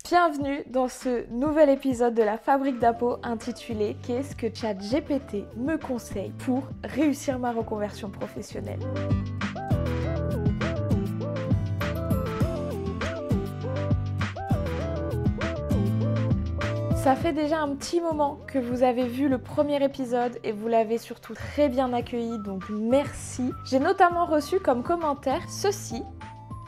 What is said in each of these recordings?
Bienvenue dans ce nouvel épisode de la Fabrique d'Apo intitulé Qu'est-ce que ChatGPT me conseille pour réussir ma reconversion professionnelle? Ça fait déjà un petit moment que vous avez vu le premier épisode et vous l'avez surtout très bien accueilli, donc merci. J'ai notamment reçu comme commentaire ceci.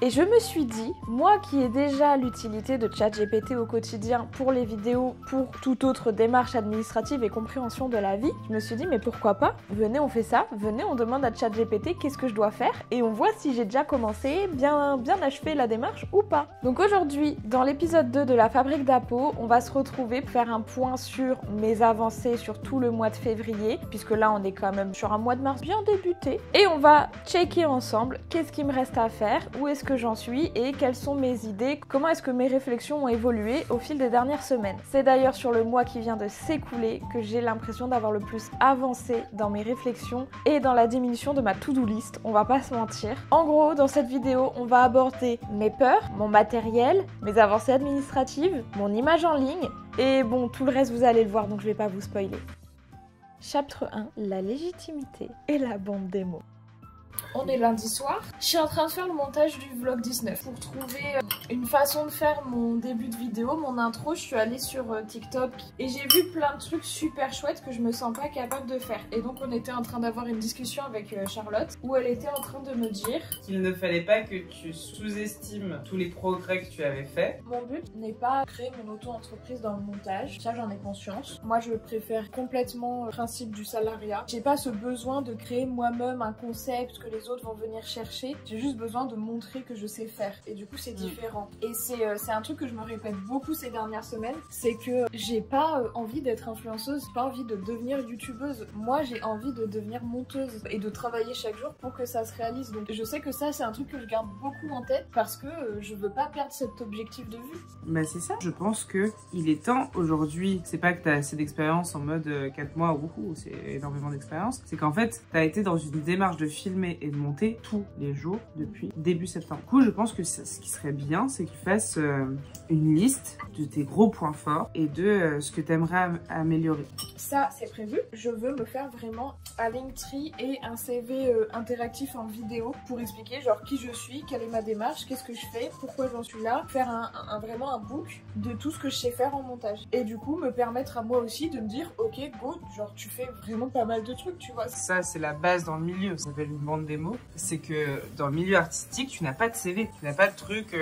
Et je me suis dit, moi qui ai déjà l'utilité de ChatGPT au quotidien pour les vidéos, pour toute autre démarche administrative et compréhension de la vie, je me suis dit mais pourquoi pas? Venez on fait ça, venez on demande à ChatGPT qu'est-ce que je dois faire et on voit si j'ai déjà commencé, bien achevé la démarche ou pas. Donc aujourd'hui, dans l'épisode 2 de la Fabrique d'Apo, on va se retrouver pour faire un point sur mes avancées sur tout le mois de février, puisque là on est quand même sur un mois de mars bien débuté, et on va checker ensemble qu'est-ce qui me reste à faire, où est-ce que j'en suis et quelles sont mes idées, comment est-ce que mes réflexions ont évolué au fil des dernières semaines. C'est d'ailleurs sur le mois qui vient de s'écouler que j'ai l'impression d'avoir le plus avancé dans mes réflexions et dans la diminution de ma to-do list, on va pas se mentir. En gros, dans cette vidéo, on va aborder mes peurs, mon matériel, mes avancées administratives, mon image en ligne et bon, tout le reste vous allez le voir donc je vais pas vous spoiler. Chapitre 1, la légitimité et la bande démo. On est lundi soir, je suis en train de faire le montage du vlog 19 pour trouver une façon de faire mon début de vidéo, mon intro. Je suis allée sur TikTok et j'ai vu plein de trucs super chouettes que je me sens pas capable de faire. Et donc on était en train d'avoir une discussion avec Charlotte où elle était en train de me dire qu'il ne fallait pas que tu sous-estimes tous les progrès que tu avais faits. Mon but n'est pas créer mon auto-entreprise dans le montage, ça j'en ai conscience. Moi je préfère complètement le principe du salariat. J'ai pas ce besoin de créer moi-même un concept que les autres vont venir chercher, j'ai juste besoin de montrer que je sais faire et du coup c'est différent. Et c'est un truc que je me répète beaucoup ces dernières semaines, c'est que j'ai pas envie d'être influenceuse, j'ai pas envie de devenir youtubeuse, moi j'ai envie de devenir monteuse et de travailler chaque jour pour que ça se réalise. Donc je sais que ça c'est un truc que je garde beaucoup en tête parce que je veux pas perdre cet objectif de vue. Bah c'est ça, je pense que il est temps aujourd'hui, c'est pas que t'as assez d'expérience en mode 4 mois, wouhou, c'est énormément d'expérience, c'est qu'en fait t'as été dans une démarche de filmer et de monter tous les jours depuis début septembre. Du coup, je pense que ce qui serait bien, c'est que tu fasses une liste de tes gros points forts et de ce que tu aimerais améliorer. Ça, c'est prévu. Je veux me faire vraiment un Linktree et un CV interactif en vidéo pour expliquer genre qui je suis, quelle est ma démarche, qu'est-ce que je fais, pourquoi j'en suis là, faire vraiment un book de tout ce que je sais faire en montage. Et du coup, me permettre à moi aussi de me dire, ok, go, genre tu fais vraiment pas mal de trucs, tu vois. Ça, c'est la base dans le milieu, ça s'appelle une bande démo. C'est que dans le milieu artistique, tu n'as pas de CV, tu n'as pas de truc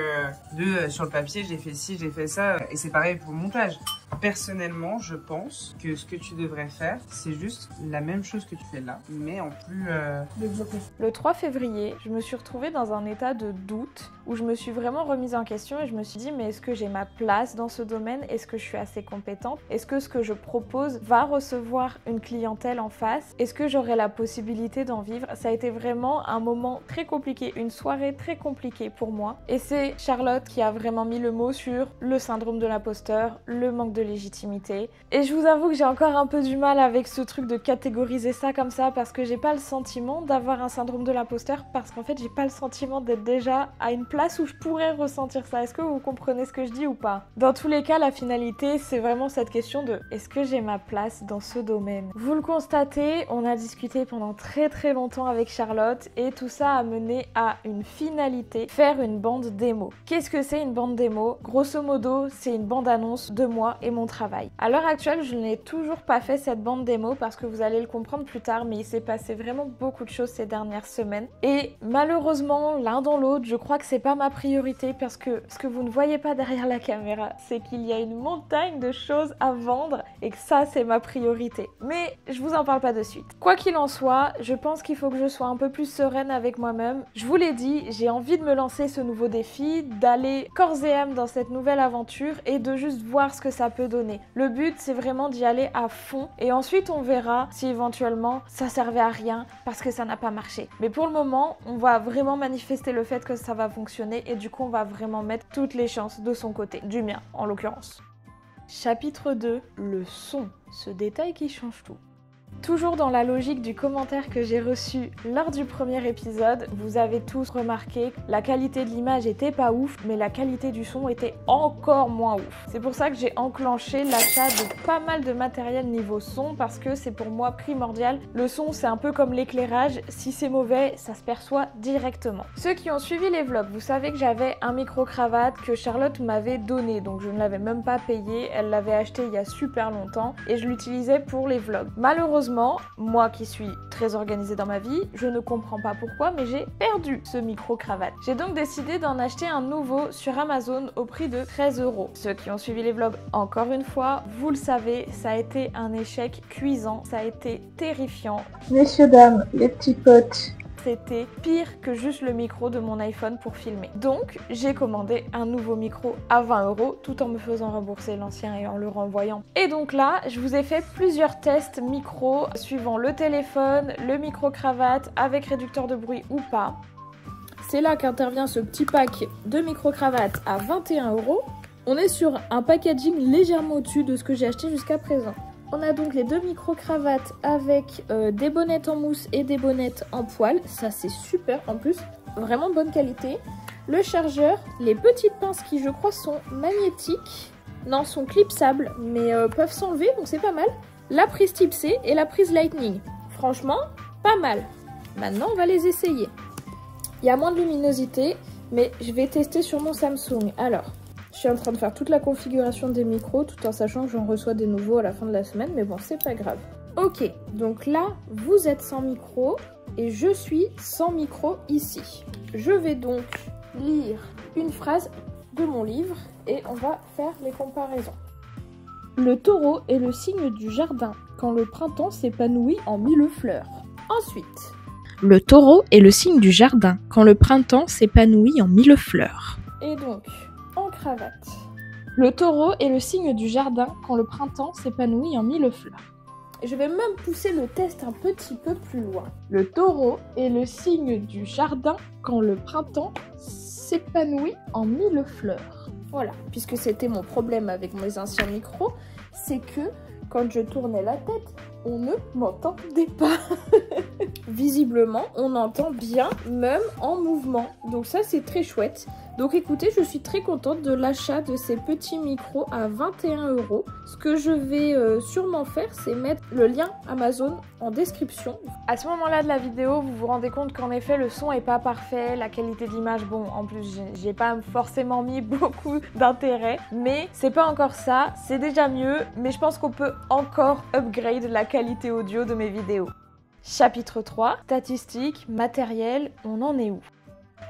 sur le papier, j'ai fait ci, j'ai fait ça, et c'est pareil pour le montage. Personnellement, je pense que ce que tu devrais faire, c'est juste la même chose que tu fais là, mais en plus développé. Le 3 février, je me suis retrouvée dans un état de doute où je me suis vraiment remise en question et je me suis dit mais est-ce que j'ai ma place dans ce domaine? Est-ce que je suis assez compétente? Est-ce que ce que je propose va recevoir une clientèle en face? Est-ce que j'aurai la possibilité d'en vivre? Ça a été vraiment un moment très compliqué, une soirée très compliquée pour moi. Et c'est Charlotte qui a vraiment mis le mot sur le syndrome de l'imposteur, le manque de légitimité. Et je vous avoue que j'ai encore un peu du mal avec ce truc de catégoriser ça comme ça parce que j'ai pas le sentiment d'avoir un syndrome de l'imposteur parce qu'en fait j'ai pas le sentiment d'être déjà à une place où je pourrais ressentir ça. Est-ce que vous comprenez ce que je dis ou pas? Dans tous les cas, la finalité c'est vraiment cette question de est-ce que j'ai ma place dans ce domaine? Vous le constatez, on a discuté pendant très longtemps avec Charlotte et tout ça a mené à une finalité, faire une bande démo. Qu'est-ce que c'est une bande démo? Grosso modo, c'est une bande annonce de moi et mon travail. À l'heure actuelle, je n'ai toujours pas fait cette bande démo parce que vous allez le comprendre plus tard, mais il s'est passé vraiment beaucoup de choses ces dernières semaines. Et malheureusement, l'un dans l'autre, je crois que c'est pas ma priorité parce que ce que vous ne voyez pas derrière la caméra, c'est qu'il y a une montagne de choses à vendre et que ça, c'est ma priorité. Mais je vous en parle pas de suite. Quoi qu'il en soit, je pense qu'il faut que je sois un peu plus sereine avec moi-même. Je vous l'ai dit, j'ai envie de me lancer ce nouveau défi, d'aller corps et âme dans cette nouvelle aventure et de juste voir ce que ça peut donner. Le but, c'est vraiment d'y aller à fond et ensuite on verra si éventuellement ça servait à rien parce que ça n'a pas marché. Mais pour le moment, on va vraiment manifester le fait que ça va fonctionner et du coup, on va vraiment mettre toutes les chances de son côté, du mien en l'occurrence. Chapitre 2, le son, ce détail qui change tout. Toujours dans la logique du commentaire que j'ai reçu lors du premier épisode, vous avez tous remarqué que la qualité de l'image était pas ouf, mais la qualité du son était encore moins ouf. C'est pour ça que j'ai enclenché l'achat de pas mal de matériel niveau son, parce que c'est pour moi primordial. Le son, c'est un peu comme l'éclairage, si c'est mauvais, ça se perçoit directement. Ceux qui ont suivi les vlogs, vous savez que j'avais un micro-cravate que Charlotte m'avait donné, donc je ne l'avais même pas payé, elle l'avait acheté il y a super longtemps, et je l'utilisais pour les vlogs. Malheureusement, moi qui suis très organisée dans ma vie, je ne comprends pas pourquoi, mais j'ai perdu ce micro-cravate. J'ai donc décidé d'en acheter un nouveau sur Amazon au prix de 13 €. Ceux qui ont suivi les vlogs, encore une fois, vous le savez, ça a été un échec cuisant, ça a été terrifiant. Messieurs, dames, les petits potes. C'était pire que juste le micro de mon iPhone pour filmer. Donc, j'ai commandé un nouveau micro à 20 € tout en me faisant rembourser l'ancien et en le renvoyant. Et donc là, je vous ai fait plusieurs tests micro suivant le téléphone, le micro-cravate avec réducteur de bruit ou pas. C'est là qu'intervient ce petit pack de micro-cravate à 21 €. On est sur un packaging légèrement au-dessus de ce que j'ai acheté jusqu'à présent. On a donc les deux micro-cravates avec des bonnettes en mousse et des bonnettes en poil. Ça, c'est super en plus. Vraiment bonne qualité. Le chargeur, les petites pinces qui, je crois, sont magnétiques. Non, sont clipsables, mais peuvent s'enlever, donc c'est pas mal. La prise type C et la prise Lightning. Franchement, pas mal. Maintenant, on va les essayer. Il y a moins de luminosité, mais je vais tester sur mon Samsung. Alors, je suis en train de faire toute la configuration des micros tout en sachant que j'en reçois des nouveaux à la fin de la semaine, mais bon, c'est pas grave. Ok, donc là, vous êtes sans micro et je suis sans micro ici. Je vais donc lire une phrase de mon livre et on va faire les comparaisons. Le taureau est le signe du jardin quand le printemps s'épanouit en mille fleurs. Ensuite, le taureau est le signe du jardin quand le printemps s'épanouit en mille fleurs. Et donc, en cravate. Le taureau est le signe du jardin quand le printemps s'épanouit en mille fleurs. Et je vais même pousser le test un petit peu plus loin. Le taureau est le signe du jardin quand le printemps s'épanouit en mille fleurs. Voilà, puisque c'était mon problème avec mes anciens micros, c'est que quand je tournais la tête, on ne m'entendait pas. Visiblement, on entend bien, même en mouvement. Donc ça, c'est très chouette. Donc écoutez, je suis très contente de l'achat de ces petits micros à 21 €. Ce que je vais sûrement faire, c'est mettre le lien Amazon en description. À ce moment-là de la vidéo, vous vous rendez compte qu'en effet, le son est pas parfait, la qualité de l'image, bon, en plus, j'ai pas forcément mis beaucoup d'intérêt, mais c'est pas encore ça, c'est déjà mieux, mais je pense qu'on peut encore upgrade la qualité audio de mes vidéos. Chapitre 3, statistiques, matériel, on en est où ?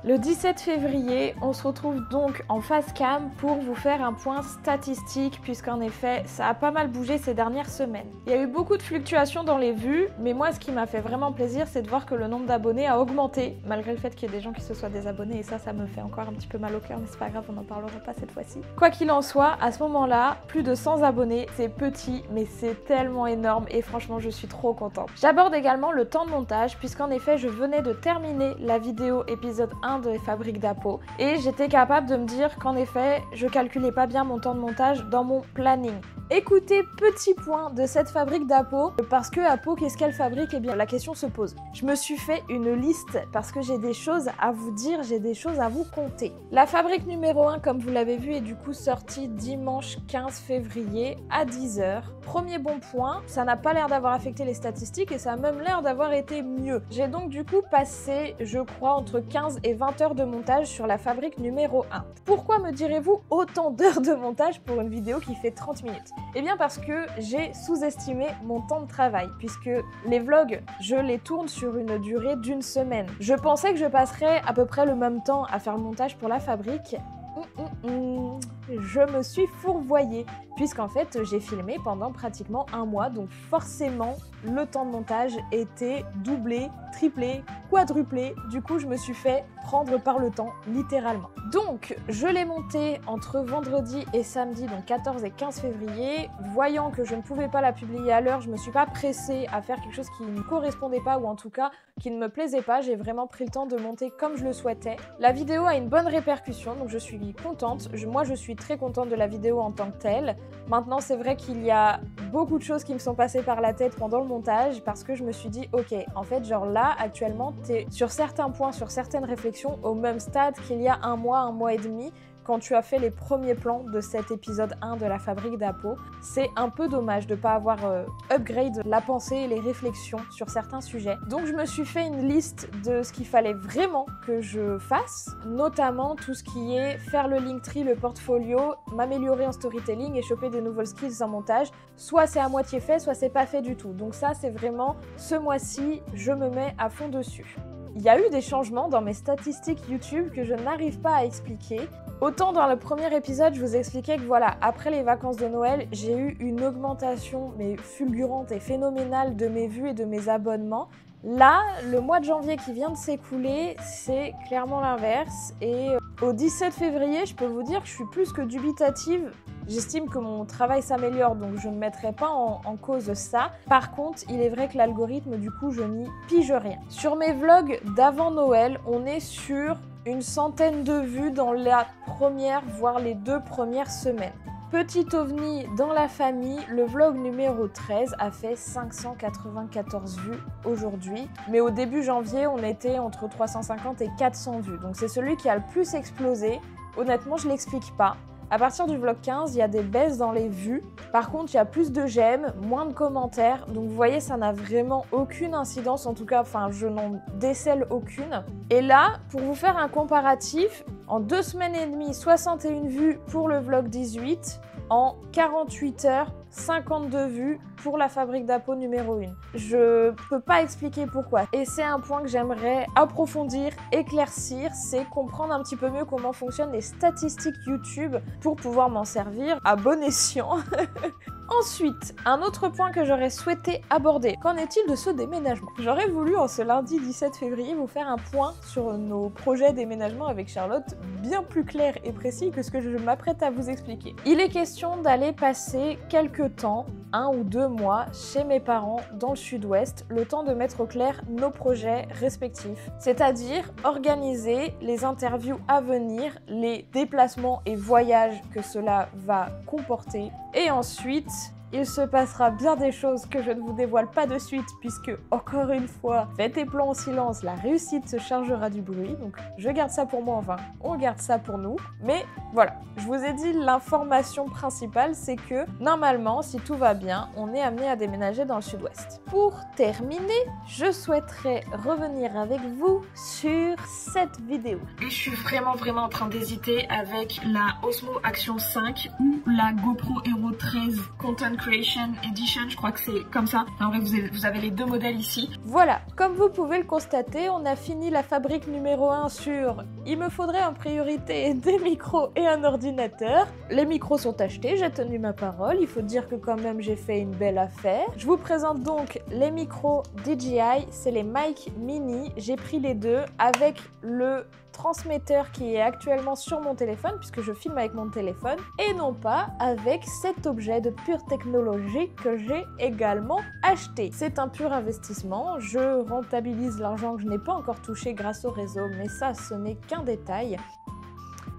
Le 17 février, on se retrouve donc en face cam pour vous faire un point statistique puisqu'en effet, ça a pas mal bougé ces dernières semaines. Il y a eu beaucoup de fluctuations dans les vues, mais moi ce qui m'a fait vraiment plaisir, c'est de voir que le nombre d'abonnés a augmenté, malgré le fait qu'il y ait des gens qui se soient désabonnés et ça me fait encore un petit peu mal au cœur, mais c'est pas grave, on n'en parlera pas cette fois-ci. Quoi qu'il en soit, à ce moment-là, plus de 100 abonnés, c'est petit, mais c'est tellement énorme et franchement, je suis trop contente. J'aborde également le temps de montage puisqu'en effet, je venais de terminer la vidéo épisode 1 de Fabrique d'Apo et j'étais capable de me dire qu'en effet je calculais pas bien mon temps de montage dans mon planning. Écoutez, petit point de cette fabrique d'Apo, parce que Apo, qu'est-ce qu'elle fabrique? Eh bien la question se pose. Je me suis fait une liste parce que j'ai des choses à vous dire, j'ai des choses à vous conter. La fabrique numéro 1, comme vous l'avez vu, est du coup sortie dimanche 15 février à 10 h. Premier bon point, ça n'a pas l'air d'avoir affecté les statistiques et ça a même l'air d'avoir été mieux. J'ai donc du coup passé, je crois, entre 15 et 20 heures de montage sur la fabrique numéro 1. Pourquoi me direz-vous autant d'heures de montage pour une vidéo qui fait 30 minutes? Eh bien parce que j'ai sous-estimé mon temps de travail, puisque les vlogs, je les tourne sur une durée d'une semaine. Je pensais que je passerais à peu près le même temps à faire le montage pour la fabrique. Je me suis fourvoyée, puisqu'en fait j'ai filmé pendant pratiquement un mois, donc forcément le temps de montage était doublé, triplé, quadruplé. Du coup je me suis fait prendre par le temps, littéralement. Donc je l'ai monté entre vendredi et samedi, donc 14 et 15 février. Voyant que je ne pouvais pas la publier à l'heure, je me suis pas pressée à faire quelque chose qui ne correspondait pas, ou en tout cas qui ne me plaisait pas. J'ai vraiment pris le temps de monter comme je le souhaitais. La vidéo a une bonne répercussion, donc je suis contente. Moi je suis suis très contente de la vidéo en tant que telle. Maintenant, c'est vrai qu'il y a beaucoup de choses qui me sont passées par la tête pendant le montage parce que je me suis dit, ok, en fait, genre là, actuellement, t'es sur certains points, sur certaines réflexions au même stade qu'il y a un mois et demi, quand tu as fait les premiers plans de cet épisode 1 de la fabrique d'Apo. C'est un peu dommage de ne pas avoir upgrade la pensée et les réflexions sur certains sujets. Donc je me suis fait une liste de ce qu'il fallait vraiment que je fasse, notamment tout ce qui est faire le Linktree, le portfolio, m'améliorer en storytelling et choper des nouvelles skills en montage. Soit c'est à moitié fait, soit c'est pas fait du tout. Donc ça, c'est vraiment ce mois-ci, je me mets à fond dessus. Il y a eu des changements dans mes statistiques YouTube que je n'arrive pas à expliquer. Autant dans le premier épisode, je vous expliquais que voilà, après les vacances de Noël, j'ai eu une augmentation mais fulgurante et phénoménale de mes vues et de mes abonnements. Là, le mois de janvier qui vient de s'écouler, c'est clairement l'inverse. Et au 17 février, je peux vous dire que je suis plus que dubitative. J'estime que mon travail s'améliore, donc je ne mettrai pas en cause ça. Par contre, il est vrai que l'algorithme, du coup, je n'y pige rien. Sur mes vlogs d'avant Noël, on est sur une centaine de vues dans la première, voire les 2 premières semaines. Petit ovni dans la famille, le vlog numéro 13 a fait 594 vues aujourd'hui. Mais au début janvier, on était entre 350 et 400 vues. Donc c'est celui qui a le plus explosé. Honnêtement, je l'explique pas. À partir du vlog 15, il y a des baisses dans les vues. Par contre, il y a plus de j'aime, moins de commentaires. Donc vous voyez, ça n'a vraiment aucune incidence. En tout cas, je n'en décèle aucune. Et là, pour vous faire un comparatif, en 2 semaines et demie, 61 vues pour le vlog 18. En 48 heures, 52 vues pour la fabrique d'Apo numéro 1. Je peux pas expliquer pourquoi. Et c'est un point que j'aimerais approfondir, éclaircir, c'est comprendre un petit peu mieux comment fonctionnent les statistiques YouTube pour pouvoir m'en servir à bon escient. Ensuite, un autre point que j'aurais souhaité aborder. Qu'en est-il de ce déménagement? J'aurais voulu, en ce lundi 17 février, vous faire un point sur nos projets déménagement avec Charlotte, bien plus clair et précis que ce que je m'apprête à vous expliquer. Il est question d'aller passer quelques temps, 1 ou 2 mois, chez mes parents dans le sud-ouest, le temps de mettre au clair nos projets respectifs. C'est-à-dire organiser les interviews à venir, les déplacements et voyages que cela va comporter, et ensuite il se passera bien des choses que je ne vous dévoile pas de suite puisque, encore une fois, faites tes plans en silence, la réussite se chargera du bruit. Donc je garde ça pour moi, enfin, on garde ça pour nous. Mais voilà, je vous ai dit l'information principale, c'est que normalement, si tout va bien, on est amené à déménager dans le sud-ouest. Pour terminer, je souhaiterais revenir avec vous sur cette vidéo. Et je suis vraiment en train d'hésiter avec la Osmo Action 5 ou la GoPro Hero 13 Content Creation Edition, je crois que c'est comme ça. En vrai, vous avez les 2 modèles ici. Voilà, comme vous pouvez le constater, on a fini la fabrique numéro 1 sur il me faudrait en priorité des micros et un ordinateur. Les micros sont achetés, j'ai tenu ma parole. Il faut dire que quand même j'ai fait une belle affaire. Je vous présente donc les micros DJI, c'est les Mic Mini. J'ai pris les 2 avec le transmetteur qui est actuellement sur mon téléphone puisque je filme avec mon téléphone et non pas avec cet objet de pure technologie que j'ai également acheté. C'est un pur investissement, je rentabilise l'argent que je n'ai pas encore touché grâce au réseau, mais ça ce n'est qu'un détail.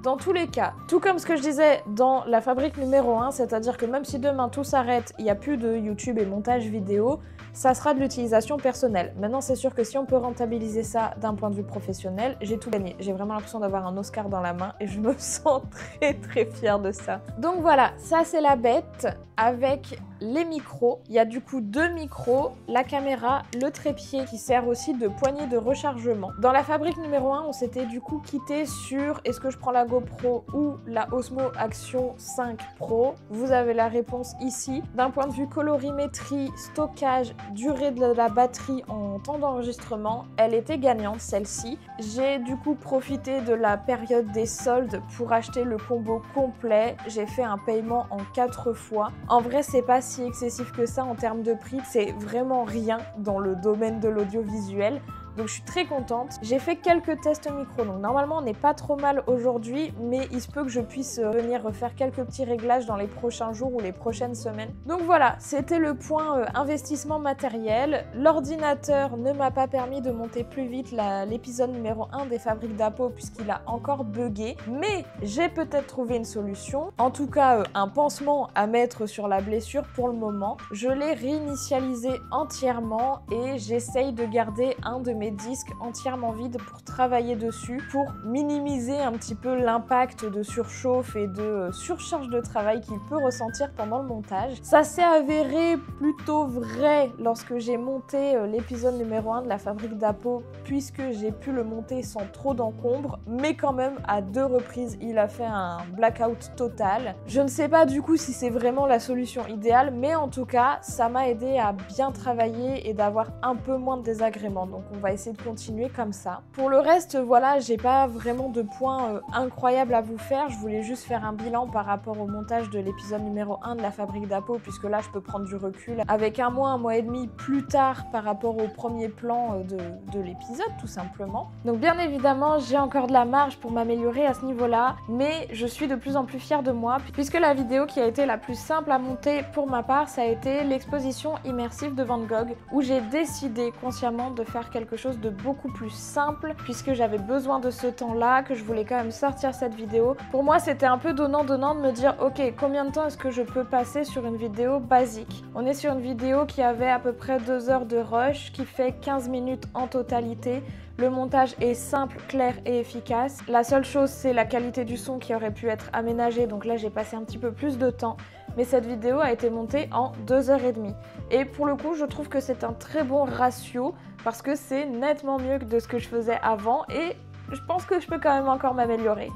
Dans tous les cas, tout comme ce que je disais dans la fabrique numéro 1, c'est-à-dire que même si demain tout s'arrête, il n'y a plus de YouTube et montage vidéo, ça sera de l'utilisation personnelle. Maintenant, c'est sûr que si on peut rentabiliser ça d'un point de vue professionnel, j'ai tout gagné. J'ai vraiment l'impression d'avoir un Oscar dans la main et je me sens très fière de ça. Donc voilà, ça c'est la bête avec les micros. Il y a du coup 2 micros, la caméra, le trépied qui sert aussi de poignée de rechargement. Dans la fabrique numéro 1, on s'était du coup quitté sur est-ce que je prends la GoPro ou la Osmo Action 5 Pro. Vous avez la réponse ici. D'un point de vue colorimétrie, stockage, durée de la batterie en temps d'enregistrement, elle était gagnante celle-ci. J'ai du coup profité de la période des soldes pour acheter le combo complet. J'ai fait un paiement en 4 fois. En vrai, c'est pas si excessif que ça en termes de prix, c'est vraiment rien dans le domaine de l'audiovisuel. Donc je suis très contente. J'ai fait quelques tests micro, donc normalement on n'est pas trop mal aujourd'hui, mais il se peut que je puisse venir refaire quelques petits réglages dans les prochains jours ou les prochaines semaines. Donc voilà, c'était le point investissement matériel. L'ordinateur ne m'a pas permis de monter plus vite l'épisode numéro 1 des Fabriques d'Apo puisqu'il a encore bugué, mais j'ai peut-être trouvé une solution. En tout cas, un pansement à mettre sur la blessure pour le moment. Je l'ai réinitialisé entièrement et j'essaye de garder un de mes disques entièrement vide pour travailler dessus, pour minimiser un petit peu l'impact de surchauffe et de surcharge de travail qu'il peut ressentir pendant le montage. Ça s'est avéré plutôt vrai lorsque j'ai monté l'épisode numéro 1 de la Fabrique d'Apo, puisque j'ai pu le monter sans trop d'encombre, mais quand même à 2 reprises il a fait un blackout total. Je ne sais pas du coup si c'est vraiment la solution idéale, mais en tout cas ça m'a aidé à bien travailler et d'avoir un peu moins de désagréments, donc on va essayer de continuer comme ça. Pour le reste, voilà, j'ai pas vraiment de points incroyables à vous faire, je voulais juste faire un bilan par rapport au montage de l'épisode numéro 1 de la Fabrique d'Apo, puisque là je peux prendre du recul avec un mois et demi plus tard par rapport au premier plan de l'épisode tout simplement. Donc bien évidemment j'ai encore de la marge pour m'améliorer à ce niveau-là, mais je suis de plus en plus fière de moi puisque la vidéo qui a été la plus simple à monter pour ma part, ça a été l'exposition immersive de Van Gogh, où j'ai décidé consciemment de faire quelque chose de beaucoup plus simple puisque j'avais besoin de ce temps-là, que je voulais quand même sortir cette vidéo. Pour moi c'était un peu donnant-donnant de me dire ok, combien de temps est-ce que je peux passer sur une vidéo basique. On est sur une vidéo qui avait à peu près 2 heures de rush, qui fait 15 minutes en totalité. Le montage est simple, clair et efficace. La seule chose, c'est la qualité du son qui aurait pu être aménagée, donc là j'ai passé un petit peu plus de temps. Mais cette vidéo a été montée en 2h30. Et pour le coup, je trouve que c'est un très bon ratio parce que c'est nettement mieux que de ce que je faisais avant et je pense que je peux quand même encore m'améliorer.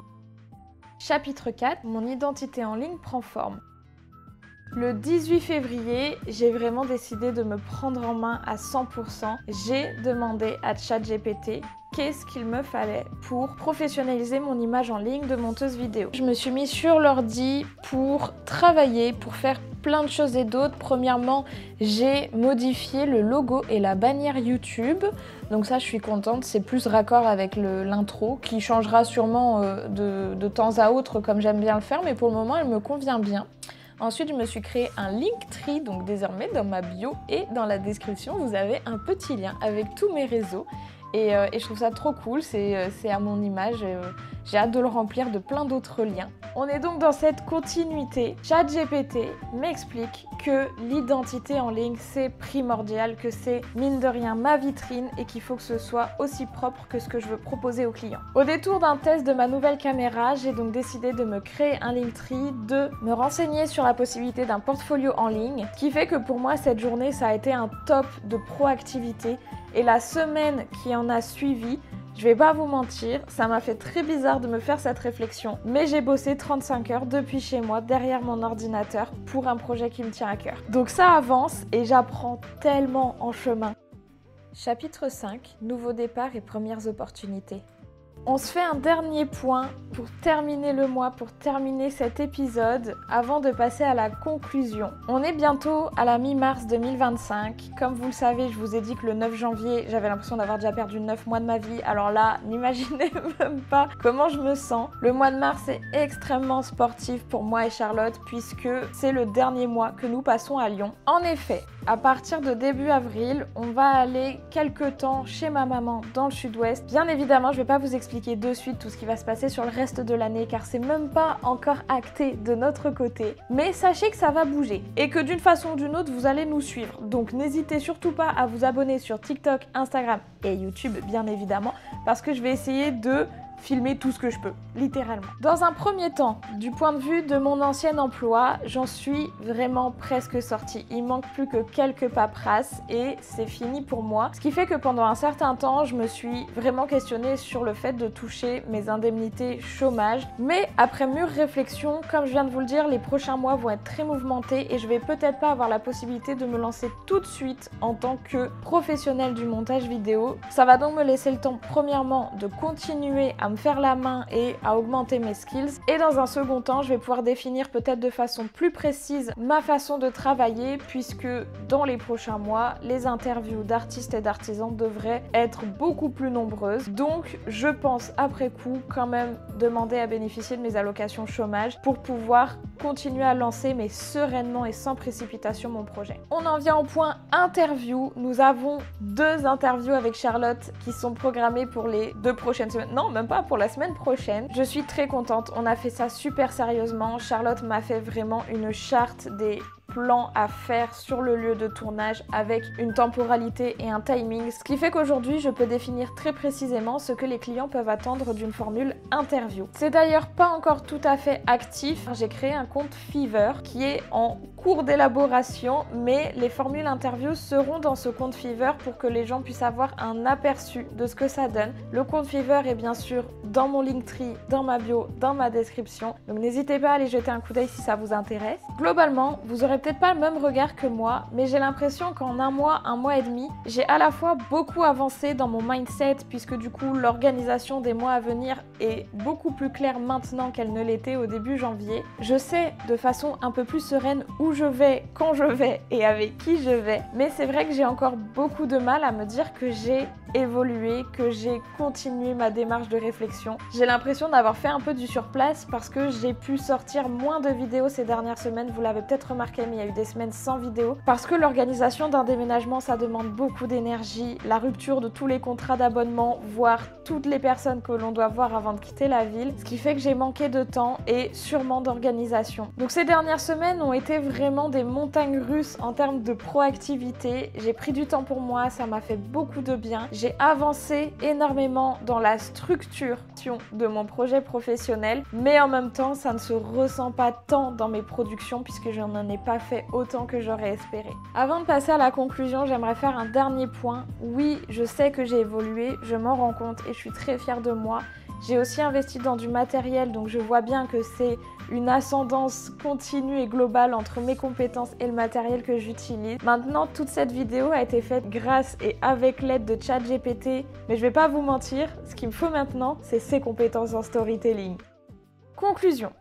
Chapitre 4, mon identité en ligne prend forme. Le 18 février, j'ai vraiment décidé de me prendre en main à 100%. J'ai demandé à ChatGPT qu'est-ce qu'il me fallait pour professionnaliser mon image en ligne de monteuse vidéo. Je me suis mise sur l'ordi pour travailler, pour faire plein de choses et d'autres. Premièrement, j'ai modifié le logo et la bannière YouTube. Donc ça, je suis contente, c'est plus raccord avec l'intro qui changera sûrement de temps à autre comme j'aime bien le faire, mais pour le moment, elle me convient bien. Ensuite, je me suis créé un Linktree, donc désormais dans ma bio et dans la description, vous avez un petit lien avec tous mes réseaux. Et je trouve ça trop cool, c'est à mon image, j'ai hâte de le remplir de plein d'autres liens. On est donc dans cette continuité. ChatGPT m'explique que l'identité en ligne c'est primordial, que c'est mine de rien ma vitrine et qu'il faut que ce soit aussi propre que ce que je veux proposer aux clients. Au détour d'un test de ma nouvelle caméra, j'ai donc décidé de me créer un Linktree, de me renseigner sur la possibilité d'un portfolio en ligne, ce qui fait que pour moi cette journée ça a été un top de proactivité. Et la semaine qui en a suivi, je vais pas vous mentir, ça m'a fait très bizarre de me faire cette réflexion, mais j'ai bossé 35 heures depuis chez moi, derrière mon ordinateur, pour un projet qui me tient à cœur. Donc ça avance et j'apprends tellement en chemin. Chapitre 5, nouveau départ et premières opportunités. On se fait un dernier point pour terminer le mois, pour terminer cet épisode, avant de passer à la conclusion. On est bientôt à la mi-mars 2025. Comme vous le savez, je vous ai dit que le 9 janvier, j'avais l'impression d'avoir déjà perdu 9 mois de ma vie. Alors là, n'imaginez même pas comment je me sens. Le mois de mars est extrêmement sportif pour moi et Charlotte, puisque c'est le dernier mois que nous passons à Lyon. En effet, à partir de début avril, on va aller quelques temps chez ma maman dans le sud-ouest. Bien évidemment, je ne vais pas vous expliquer de suite tout ce qui va se passer sur le reste de l'année car c'est même pas encore acté de notre côté. Mais sachez que ça va bouger et que d'une façon ou d'une autre, vous allez nous suivre. Donc n'hésitez surtout pas à vous abonner sur TikTok, Instagram et YouTube bien évidemment parce que je vais essayer de filmer tout ce que je peux, littéralement. Dans un premier temps, du point de vue de mon ancien emploi, j'en suis vraiment presque sortie. Il manque plus que quelques paperasses et c'est fini pour moi. Ce qui fait que pendant un certain temps, je me suis vraiment questionnée sur le fait de toucher mes indemnités chômage. Mais après mûre réflexion, comme je viens de vous le dire, les prochains mois vont être très mouvementés et je vais peut-être pas avoir la possibilité de me lancer tout de suite en tant que professionnelle du montage vidéo. Ça va donc me laisser le temps, premièrement, de continuer à me faire la main et à augmenter mes skills. Et dans un second temps, je vais pouvoir définir peut-être de façon plus précise ma façon de travailler, puisque dans les prochains mois, les interviews d'artistes et d'artisans devraient être beaucoup plus nombreuses. Donc je pense après coup quand même demander à bénéficier de mes allocations chômage pour pouvoir continuer à lancer mais sereinement et sans précipitation mon projet. On en vient au point interview. Nous avons 2 interviews avec Charlotte qui sont programmées pour les 2 prochaines semaines. Non, même pas, pour la semaine prochaine. Je suis très contente. On a fait ça super sérieusement. Charlotte m'a fait vraiment une charte des plans à faire sur le lieu de tournage avec une temporalité et un timing, ce qui fait qu'aujourd'hui je peux définir très précisément ce que les clients peuvent attendre d'une formule interview. C'est d'ailleurs pas encore tout à fait actif, j'ai créé un compte Fiverr qui est en cours d'élaboration, mais les formules interview seront dans ce compte Fiverr pour que les gens puissent avoir un aperçu de ce que ça donne. Le compte Fiverr est bien sûr dans mon Linktree, dans ma bio, dans ma description, donc n'hésitez pas à aller jeter un coup d'œil si ça vous intéresse. Globalement, vous aurez peut-être pas le même regard que moi, mais j'ai l'impression qu'en un mois et demi, j'ai à la fois beaucoup avancé dans mon mindset, puisque du coup l'organisation des mois à venir est beaucoup plus claire maintenant qu'elle ne l'était au début janvier. Je sais de façon un peu plus sereine où je vais, quand je vais et avec qui je vais, mais c'est vrai que j'ai encore beaucoup de mal à me dire que j'ai évolué, que j'ai continué ma démarche de réflexion. J'ai l'impression d'avoir fait un peu du surplace parce que j'ai pu sortir moins de vidéos ces dernières semaines, vous l'avez peut-être remarqué, mais il y a eu des semaines sans vidéo parce que l'organisation d'un déménagement ça demande beaucoup d'énergie, la rupture de tous les contrats d'abonnement, voire toutes les personnes que l'on doit voir avant de quitter la ville, ce qui fait que j'ai manqué de temps et sûrement d'organisation. Donc ces dernières semaines ont été vraiment des montagnes russes en termes de proactivité, j'ai pris du temps pour moi, ça m'a fait beaucoup de bien, j'ai avancé énormément dans la structure de mon projet professionnel, mais en même temps ça ne se ressent pas tant dans mes productions puisque je n'en ai pas fait autant que j'aurais espéré. Avant de passer à la conclusion, j'aimerais faire un dernier point. Oui, je sais que j'ai évolué, je m'en rends compte et je suis très fière de moi. J'ai aussi investi dans du matériel, donc je vois bien que c'est une ascendance continue et globale entre mes compétences et le matériel que j'utilise. Maintenant, toute cette vidéo a été faite grâce et avec l'aide de ChatGPT, mais je vais pas vous mentir, ce qu'il me faut maintenant, c'est ses compétences en storytelling. Conclusion.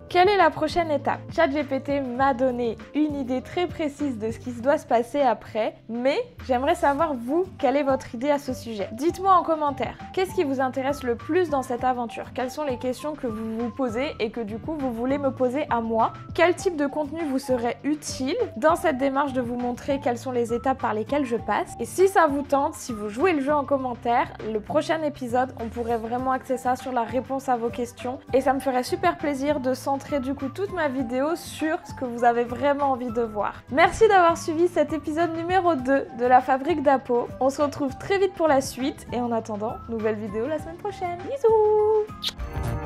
Quelle est la prochaine étape? ChatGPT m'a donné une idée très précise de ce qui doit se passer après, mais j'aimerais savoir vous, quelle est votre idée à ce sujet? Dites-moi en commentaire, qu'est-ce qui vous intéresse le plus dans cette aventure? Quelles sont les questions que vous vous posez et que du coup vous voulez me poser à moi? Quel type de contenu vous serait utile dans cette démarche de vous montrer quelles sont les étapes par lesquelles je passe? Et si ça vous tente, si vous jouez le jeu en commentaire, le prochain épisode, on pourrait vraiment axer ça sur la réponse à vos questions et ça me ferait super plaisir de centrer du coup toute ma vidéo sur ce que vous avez vraiment envie de voir. Merci d'avoir suivi cet épisode numéro 2 de la Fabrique d'Apo. On se retrouve très vite pour la suite et en attendant, nouvelle vidéo la semaine prochaine. Bisous!